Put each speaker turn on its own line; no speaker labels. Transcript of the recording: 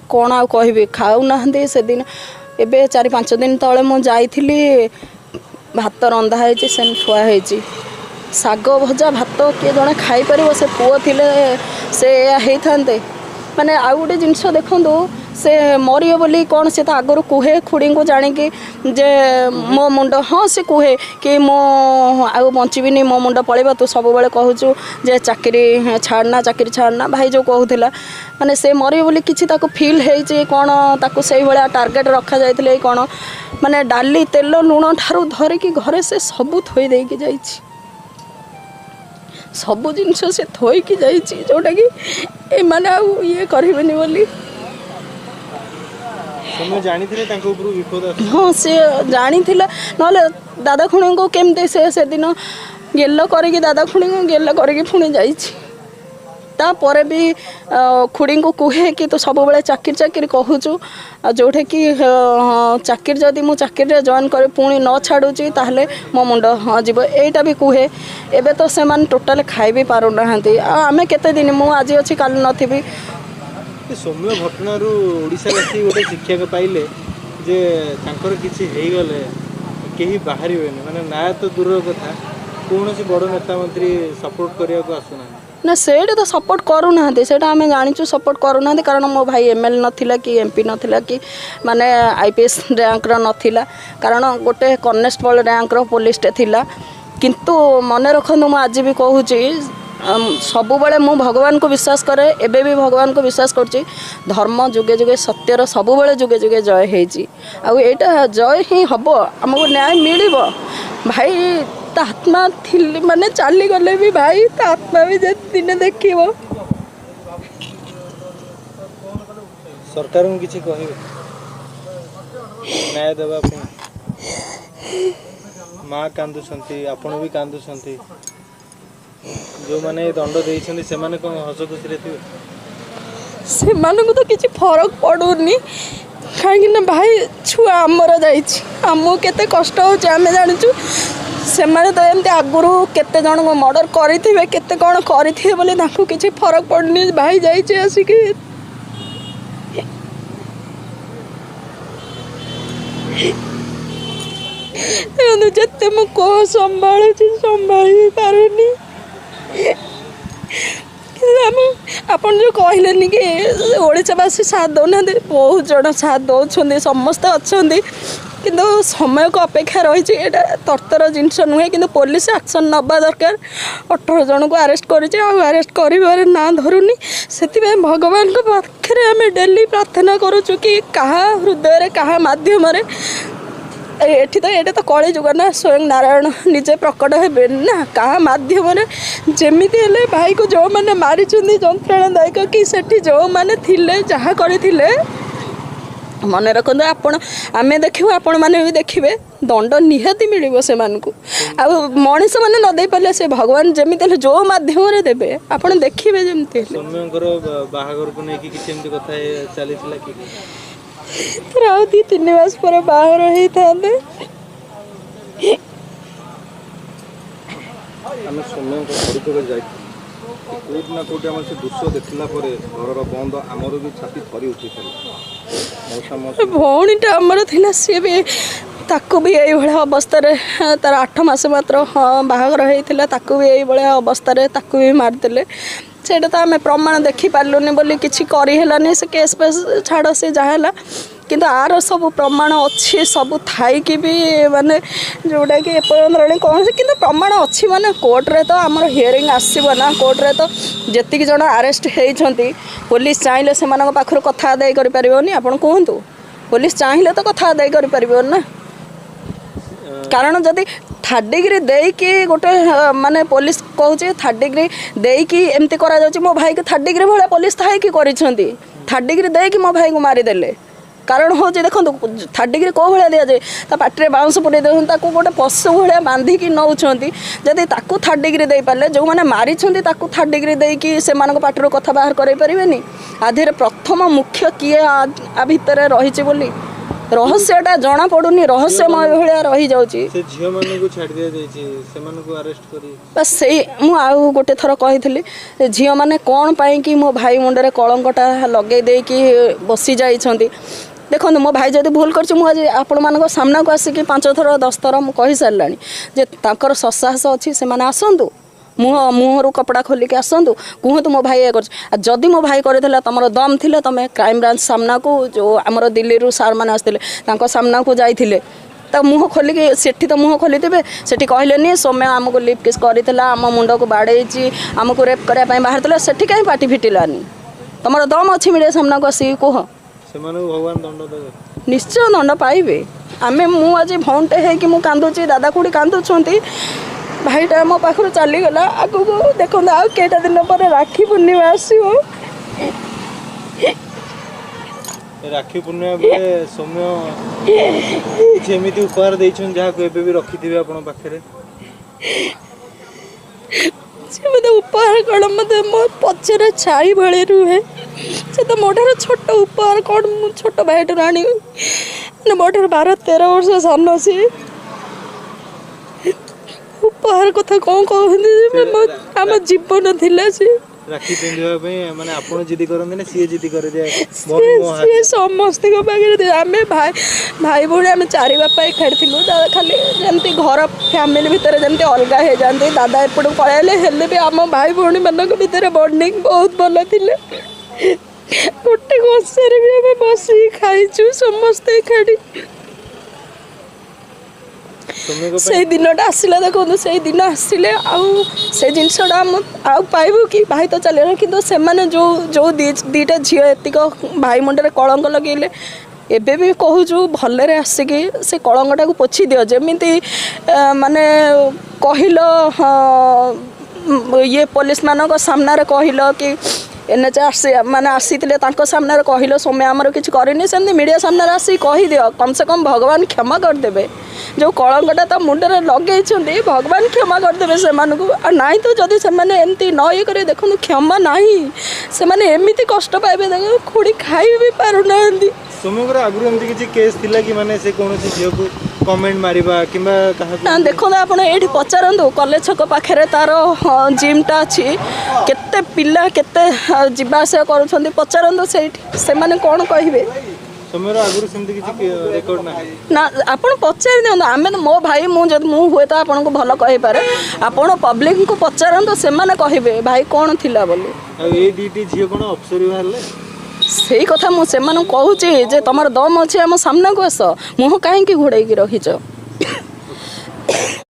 कौन आ कहबी खाऊना से दिन एबे 4-5 दिन तले मु जाइथिली भात रंधा है से थुआई शाग भजा भात किए जड़े खाईपर से पुओ थिले से होते माने आउ गोटे जिनस देखूँ से मरिए बोली कौन से तो आगुरी कहे खुड़ी को जाणिकी जे मो मुंड हाँ से कहे कि मो आउ बचीबी मो मुंड पड़ेगा तू सब बेले कहूँ जे चाकरी छाड़ना चाकरी छाड़ना भाई जो कहूला माने से मरिए बोली किसी ताको फील है कौन ताको से भाया टार्गेट रखा जाए कौन माने डाली तेल लुण ठारू धरिकी घरे से सबू थोई देकी जाइछि सबू जिनस से थोईकी जाइछि जोटा कि ए माने आउ ये करबेनी बोली हाँ सी जानी ना दादा खुणी को केमती से दिन गेल करी दादा खुणी को गेल करी पुणी जापर भी खुड़ी को कहे कि तू सब बेले चाकरी चाकरी कहूँ जोठे कि चाकरी जदि मु चाकरी जॉइन कर पुणी न छाड़ुची ताहले मो मुंड हाँ जीव एटा भी कहे एबे तो से टोटाल खाई भी पार ना आम केते दिन मु आज अच्छी काल नथी
सौम्य घटना ओडावासी गोटे शिक्षा पाइले जे तांकर किछि हेई गले केही बाहरी होने माने ना तो दूर कथा कौन सी बड़ नेता मंत्री सपोर्ट करिया को आसुना
ना सेटा तो सपोर्ट करूना सेटा आम जाचु सपोर्ट करूना कारण मो भाई एमएल नथिला कि एमपी नथिला कि माने आईपीएस रैंक नथिला कारण गोटे कॉन्स्टेबल रैंक पुलिस थिला किंतु मन रखु आज भी कहूँ सब बड़े मु भगवान को विश्वास करे एबे भी भगवान को विश्वास करची धर्म जुगे जुगे सत्यर सब बड़े जुगे जुगे जय हेजी आउ एटा जय ही हबो हमको न्याय मिलिबो भाई ता आत्मा थिल माने चली गले भी भाई ता आत्मा भी जे दिन देखिबो
सरकार को किछि कहिबे न्याय देबा पे माँ कांदु संती आपण भी कांदु संती जो माने दंड देइछन से माने कोन हस खुशी रे
से माने को तो किछि फरक पडुनी काहे ना भाई छुआ हमर जाइछि हमो केते कष्ट हो आमे जानिछु से माने तो एमते आगुरु केते जण को मर्डर करिथिबे केते कोन करिथिबे बोले ताकू किछि फरक पडुनी भाई जाइछि आसिके जते मु को संभाली पारुनी आपन जो कहले कि ओडावासी साथ दौना बहुत जन साथ दौरान समस्ते अच्छा किंतु समय को अपेक्षा रही तरतर जिनस नुहे कि पुलिस एक्शन नवा दरकार 18 जन को अरेस्ट करेस्ट कर ना धरुनी से भगवान को पाखे आम डेली प्रार्थना करुचु कि क्या हृदय क्या मध्यम एठी तो ये तो कली जुग ना स्वयं नारायण निजे प्रकट हे ना क्या मध्यम जमी भाई को जो मैंने मारी जंत्रणादायक कि सेठी जो मैंने थिले जहाँ करथिले मन रखते आपण आम देखू आपण मैंने भी देखिए दंड निहाती मिल से मनीष मैंने न दे पारे से भगवान जमी जो मध्यम देवे आप देखिए जमी
बाहागर को लेकिन किसी एमती कथा चली
आउ 2-3 मास पर बाहर होता
आम समय कोट ना कोट आम से दृश्य देखला घर बंद आमर भी छाती थरी उठी
भौणीटा आमर थिला सी भी ताकू भी यही अवस्था तार 8 मास मात्र हाँ बाहागर होता ताकू भी यही अवस्था ताकू भी मारदेले सेटा तो आम प्रमाण देखी पार्लुनि बोली किसी करहलानी से केस पेस छाड़ से जहाँ किंतु आर सब प्रमाण अच्छी सब थाई कि भी माने जोटा कि एपर्यंत कौन से किंतु प्रमाण अच्छी माने कोर्ट रे तो आमर हियरिंग आसब ना कोर्ट रे तो जेतिक जन अरेस्ट होती पुलिस चाहिए से पाखर कथा आदाय करें आप कहतु पुलिस चाहिए तो कथा आदाय कर ना कारण जदि 3rd डिग्री देकी गोटे माने पुलिस कहूँ 3rd डिग्री देकी एमती करा जाउची मो भाई को 3rd डिग्री भाया पुलिस थाई कि करिसेंती 3rd डिग्री देकी मो भाई को मारिदेले कारण हूँ देखो 3rd डिग्री कौ भाया दि जाए पाटे बाउंस पुरे दे गोटे पशु भाया बांधिकी नौंती जदि 3rd डिग्री दे पारे जो मैंने मारी 3rd डिग्री देकी से पाटर कथा बाहर कर पारे आधे प्रथम मुख्य किए आ भितर रही रहस्यटा जना पड़ुनी रहस्यमय भाया रही जाउची
से झियो मानकु छाड़ दिया जायछि सेमानकु अरेस्ट करी
बस से मु आउ गोटे थर कही झील मैंने कौन पाई कि मो भाई मुंडे कलंकटा लगे देकी बसी जाइछंती देखो मो भाई जब भूल कर आज आपण मान सामना को आसिक 5 थर 10 थर मुझे सारा जे ताकर ससाहस अच्छी से आसतु मुहर कपड़ा खोलिक आसतु कहतु मो भाई जदि मो भाई कर तुम दम थी तुम क्राइम ब्रांच सामना को जो आमर दिल्ली रू सार मैंने आसते सामना को जाइए तो मुह खोलिक सेठी तो मुह खोली थे सेठी कहलेनी सौम्य आमको लिप किस करता आम मुंड को बाड़े आमको रेप करने बाहर से कहीं पार्टी फिटिलानी तुम दम अच्छी मीडिया सामना को आसिक कह
भगवान दंड देवे
निश्चय दंड पाइबे आमे मु आज भौंटे है कि मु कांदुची दादा खुड़ी कांदुछंती भाईटा मो पाखर चली गला आगु देखो आ केटा दिन पर राखी पूर्णिमा आसीओ
राखी पूर्णिमा बेले सौम्य जेमिति उपहार देइछन जहा को एबे भी रखिथिबे आपण पाखरे
से मत उपहार कौन मत मो पचर छाई भले रुहे से तो मोटर छोट उपहार कौन छोट भाईट राणी मोटर 12-13 वर्ष सान से उपहार कथा कौन कहते आम जीवन थिला से
राखी पिंधिबा पे माने आपण जिद्दी करन ने सी जिद्दी करे जे
सी समस्त को बागे आमे भाई भाई भौणी आमे चारि बापा खेड़थिलु दादा खाली जमती घर फैमिली भितर जमती अलगा हे जानते दादा एपटू पळाले हेले भी आम भाई भौणी मानक भितर बॉन्डिंग बहुत भल थिले गोटे गसरे भी आमे बसी खाइछु समस्त खेड़ी से दिनटा आसला देखो से दिन आसिले से जिनसटा आउ पाइबू कि भाई तो चले कि जो जो दीटा झील एतिक भाई मुंडे कलंक लगेले एबे भी कहूँ भलरे आसिक से कलंकटा को पोछि दियो जेमिति माने कहल ये पुलिस मान सामने कहल कि एनएच माने आसी सामने कहल सौम्य आमर किसी करनी सेमती मीडिया सामने आसी कहीदि कम से कम भगवान क्षमा करदेवे जो कलंकटा तो मुंडे लगे भगवान क्षमा करदेवे से ना तो जदि से एमती न ये करे देखो क्षमा ना से एमती कष्ट पाइबे देख खुड़ी खाई भी पारुना
सौम्य आगु एमती किसी केस थिला कि माने से कोनोसी झियो को कमेंट मारिबा किबा कहा
देखो आपण एठी पचारंतु कॉलेज छक पाखरे तार जिमटा अछि केते पिला केते जिबा आशा करूछंती पचारंतु सेठी से माने कोन कहिबे
सौम्यर आगु सेमती किसी रेकॉर्ड ना
आपण पचारि दियंतु आमे मो भाई मु जद मु हुए तो आपण को भलो कहि पारे आपण पब्लिक को पचारंतु से माने कहिबे भाई कोन थिला बोली
आ ए डीटी झियो कोन अफसर बाहरले
से कथा मु से माने कहूची जे तमर दम अछि हम सामना को आस मुह काहे की घोड़ाई की रहिछ